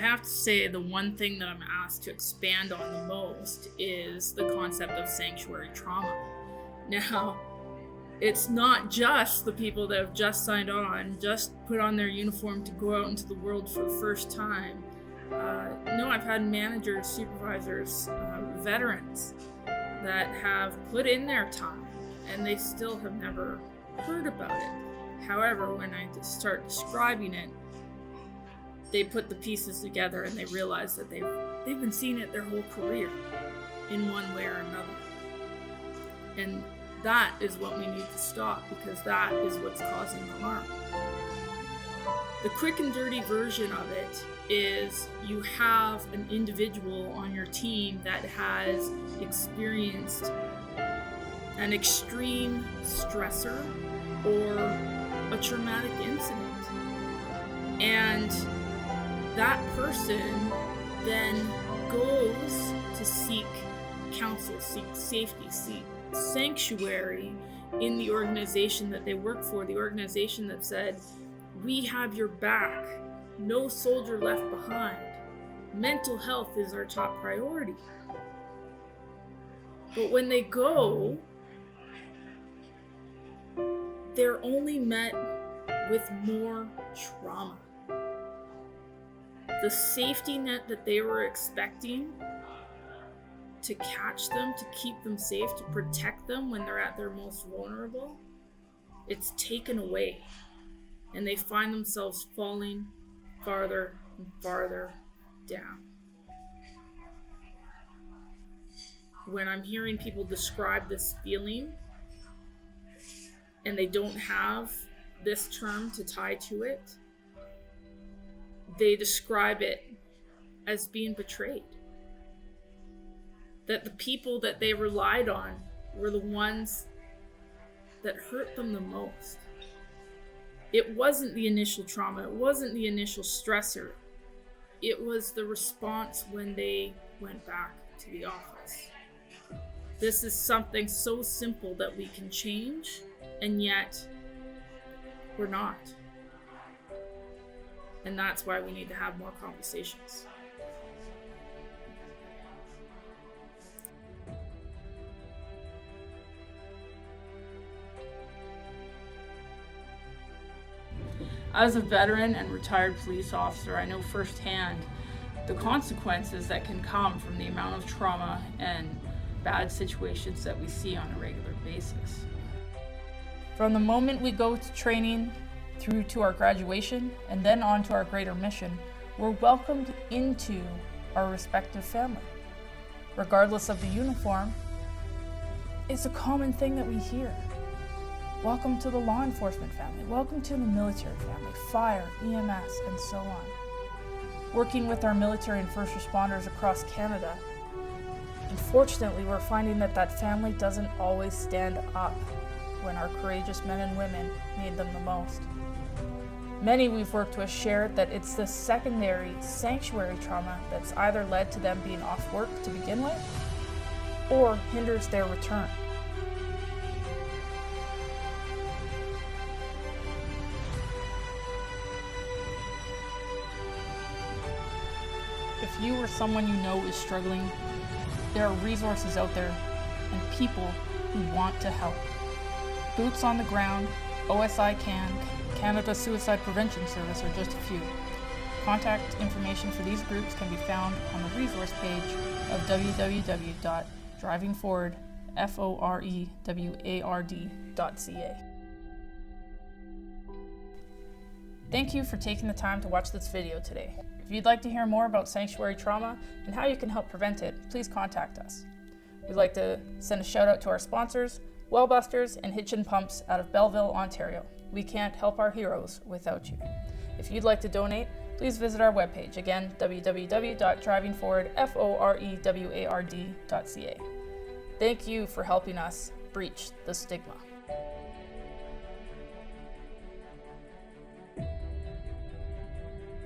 have to say the one thing that I'm asked to expand on the most is the concept of sanctuary trauma. Now, it's not just the people that have just signed on, just put on their uniform to go out into the world for the first time. No, I've had managers, supervisors, veterans that have put in their time and they still have never heard about it. However, when I start describing it, they put the pieces together and they realize that they've been seeing it their whole career in one way or another. And that is what we need to stop, because that is what's causing the harm. The quick and dirty version of it is you have an individual on your team that has experienced an extreme stressor or a traumatic incident. And that person then goes to seek counsel, seek safety, seek sanctuary in the organization that they work for, the organization that said, we have your back, no soldier left behind. Mental health is our top priority. But when they go, they're only met with more trauma. The safety net that they were expecting to catch them, to keep them safe, to protect them when they're at their most vulnerable, it's taken away. And they find themselves falling farther and farther down. When I'm hearing people describe this feeling, and they don't have this term to tie to it, they describe it as being betrayed. That the people that they relied on were the ones that hurt them the most. It wasn't the initial trauma, it wasn't the initial stressor. It was the response when they went back to the office. This is something so simple that we can change, and yet we're not. And that's why we need to have more conversations. As a veteran and retired police officer, I know firsthand the consequences that can come from the amount of trauma and bad situations that we see on a regular basis. From the moment we go to training through to our graduation and then on to our greater mission, we're welcomed into our respective family. Regardless of the uniform, it's a common thing that we hear. Welcome to the law enforcement family. Welcome to the military family, fire, EMS, and so on. Working with our military and first responders across Canada, unfortunately, we're finding that family doesn't always stand up when our courageous men and women need them the most. Many we've worked with shared that it's the secondary sanctuary trauma that's either led to them being off work to begin with or hinders their return. If you or someone you know is struggling, there are resources out there and people who want to help. Boots on the Ground, OSI CAN, Canada Suicide Prevention Service are just a few. Contact information for these groups can be found on the resource page of www.drivingforward.ca. Thank you for taking the time to watch this video today. If you'd like to hear more about sanctuary trauma and how you can help prevent it, please contact us. We'd like to send a shout out to our sponsors, Wellbusters and Hitchin Pumps out of Belleville, Ontario. We can't help our heroes without you. If you'd like to donate, please visit our webpage, again, www.drivingforward.ca. Thank you for helping us breach the stigma.